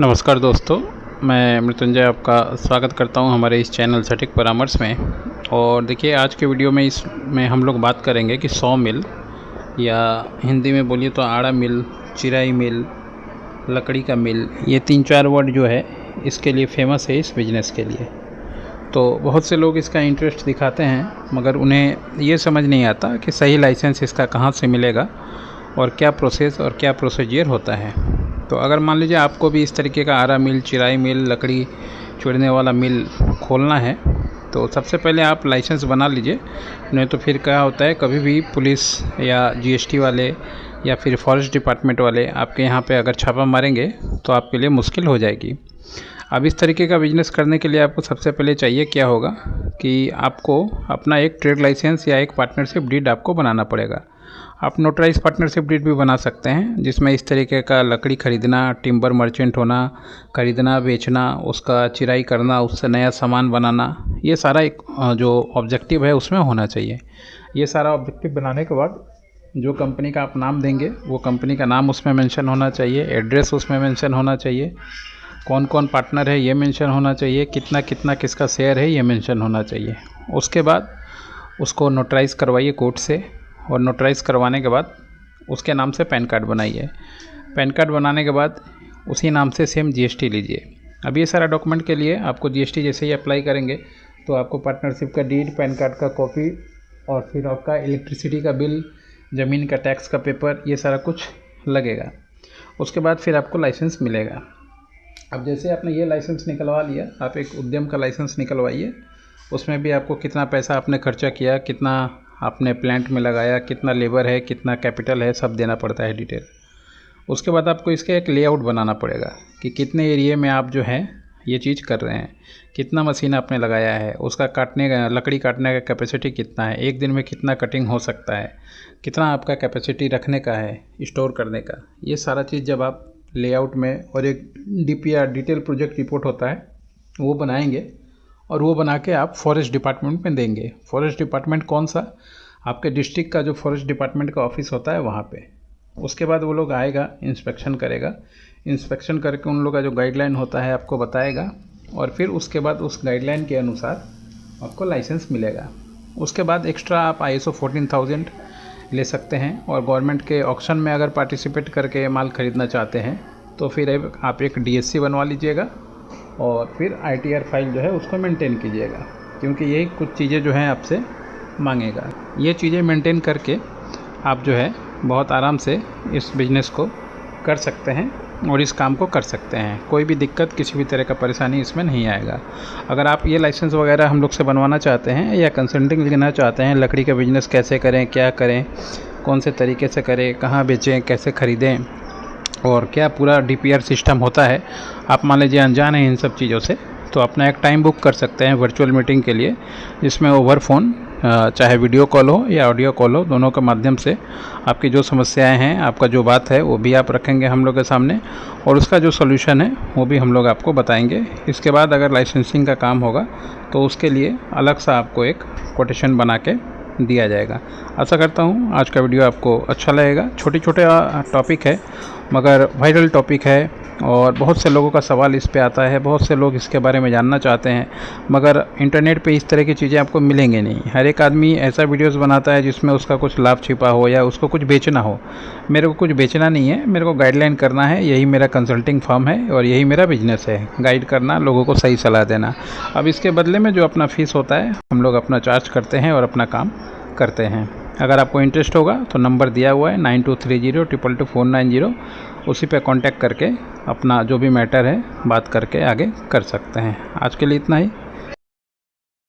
नमस्कार दोस्तों, मैं मृत्युंजय आपका स्वागत करता हूं हमारे इस चैनल सटीक परामर्श में। और देखिए, आज के वीडियो में इसमें हम लोग बात करेंगे कि सॉ मिल या हिंदी में बोलिए तो आड़ा मिल, चिराई मिल, लकड़ी का मिल, ये 3-4 वर्ड जो है इसके लिए फेमस है इस बिज़नेस के लिए। तो बहुत से लोग इसका इंटरेस्ट दिखाते हैं, मगर उन्हें ये समझ नहीं आता कि सही लाइसेंस इसका कहाँ से मिलेगा और क्या प्रोसेस और क्या प्रोसीजर होता है। तो अगर मान लीजिए आपको भी इस तरीके का आरा मिल, चिराई मिल, लकड़ी चुड़ने वाला मिल खोलना है, तो सबसे पहले आप लाइसेंस बना लीजिए। नहीं तो फिर क्या होता है, कभी भी पुलिस या जीएसटी वाले या फिर फॉरेस्ट डिपार्टमेंट वाले आपके यहाँ पे अगर छापा मारेंगे तो आपके लिए मुश्किल हो जाएगी। अब इस तरीके का बिज़नेस करने के लिए आपको सबसे पहले चाहिए क्या होगा कि आपको अपना एक ट्रेड लाइसेंस या एक पार्टनरशिप डीड आपको बनाना पड़ेगा। आप नोटराइज पार्टनरशिप डीड भी बना सकते हैं, जिसमें इस तरीके का लकड़ी खरीदना, टिम्बर मर्चेंट होना, खरीदना, बेचना, उसका चिराई करना, उससे नया सामान बनाना, ये सारा एक जो ऑब्जेक्टिव है उसमें होना चाहिए। ये सारा ऑब्जेक्टिव बनाने के बाद जो कंपनी का आप नाम देंगे वो कंपनी का नाम उसमें मेंशन होना चाहिए, एड्रेस उसमें मेंशन होना चाहिए, कौन कौन पार्टनर है ये मेंशन होना चाहिए, कितना कितना किसका शेयर है ये मेंशन होना चाहिए। उसके बाद उसको नोटराइज़ करवाइए कोर्ट से, और नोटराइज़ करवाने के बाद उसके नाम से पैन कार्ड बनाइए। पैन कार्ड बनाने के बाद उसी नाम से सेम जीएसटी लीजिए। अब ये सारा डॉक्यूमेंट के लिए आपको जीएसटी जैसे ही अप्लाई करेंगे तो आपको पार्टनरशिप का डीड, पैन कार्ड का कॉपी और फिर आपका इलेक्ट्रिसिटी का बिल, ज़मीन का टैक्स का पेपर, ये सारा कुछ लगेगा। उसके बाद फिर आपको लाइसेंस मिलेगा। अब जैसे आपने ये लाइसेंस निकलवा लिया, आप एक उद्यम का लाइसेंस निकलवाइए। उसमें भी आपको कितना पैसा आपने खर्चा किया, कितना आपने प्लांट में लगाया, कितना लेबर है, कितना कैपिटल है, सब देना पड़ता है डिटेल। उसके बाद आपको इसका एक लेआउट बनाना पड़ेगा कि कितने एरिया में आप जो है ये चीज़ कर रहे हैं, कितना मशीन आपने लगाया है, उसका काटने का, लकड़ी काटने का कैपेसिटी कितना है, एक दिन में कितना कटिंग हो सकता है, कितना आपका कैपेसिटी रखने का है, स्टोर करने का। ये सारा चीज़ जब आप लेआउट में, और एक डीपीआर, डिटेल प्रोजेक्ट रिपोर्ट होता है, वो बनाएंगे और वो बना के आप फॉरेस्ट डिपार्टमेंट में देंगे। फॉरेस्ट डिपार्टमेंट कौन सा? आपके डिस्ट्रिक्ट का जो फॉरेस्ट डिपार्टमेंट का ऑफिस होता है वहाँ पे। उसके बाद वो लोग आएगा, इंस्पेक्शन करेगा, इंस्पेक्शन करके उन लोग का जो गाइडलाइन होता है आपको बताएगा, और फिर उसके बाद उस गाइडलाइन के अनुसार आपको लाइसेंस मिलेगा। उसके बाद एक्स्ट्रा आप ISO 14000 ले सकते हैं, और गवर्नमेंट के ऑक्शन में अगर पार्टिसिपेट करके माल ख़रीदना चाहते हैं तो फिर आप एक DSC बनवा लीजिएगा, और फिर ITR फाइल जो है उसको मेंटेन कीजिएगा, क्योंकि यही कुछ चीज़ें जो हैं आपसे मांगेगा। ये चीज़ें मेंटेन करके आप जो है बहुत आराम से इस बिज़नेस को कर सकते हैं और इस काम को कर सकते हैं। कोई भी दिक्कत, किसी भी तरह का परेशानी इसमें नहीं आएगा। अगर आप ये लाइसेंस वगैरह हम लोग से बनवाना चाहते हैं या कंसल्टिंग लेना चाहते हैं, लकड़ी का बिज़नेस कैसे करें, क्या करें, कौन से तरीके से करें, कहाँ बेचें, कैसे ख़रीदें, और क्या पूरा DPR सिस्टम होता है, आप मान लीजिए अनजान हैं इन सब चीज़ों से, तो अपना एक टाइम बुक कर सकते हैं वर्चुअल मीटिंग के लिए, जिसमें ओवर फ़ोन, चाहे वीडियो कॉल हो या ऑडियो कॉल हो, दोनों के माध्यम से आपकी जो समस्याएं हैं, आपका जो बात है वो भी आप रखेंगे हम लोग के सामने, और उसका जो सॉल्यूशन है वो भी हम लोग आपको बताएंगे। इसके बाद अगर लाइसेंसिंग का काम होगा तो उसके लिए अलग सा आपको एक कोटेशन बना के दिया जाएगा। आशा करता हूँ आज का वीडियो आपको अच्छा लगेगा। छोटे छोटे टॉपिक है, मगर वायरल टॉपिक है, और बहुत से लोगों का सवाल इस पे आता है, बहुत से लोग इसके बारे में जानना चाहते हैं, मगर इंटरनेट पे इस तरह की चीज़ें आपको मिलेंगे नहीं। हर एक आदमी ऐसा वीडियोस बनाता है जिसमें उसका कुछ लाभ छिपा हो या उसको कुछ बेचना हो। मेरे को कुछ बेचना नहीं है, मेरे को गाइडलाइन करना है, यही मेरा कंसल्टिंग फर्म है और यही मेरा बिजनेस है, गाइड करना, लोगों को सही सलाह देना। अब इसके बदले में जो अपना फ़ीस होता है हम लोग अपना चार्ज करते हैं और अपना काम करते हैं। अगर आपको इंटरेस्ट होगा तो नंबर दिया हुआ है 9230222490, उसी पे कांटेक्ट करके अपना जो भी मैटर है बात करके आगे कर सकते हैं। आज के लिए इतना ही।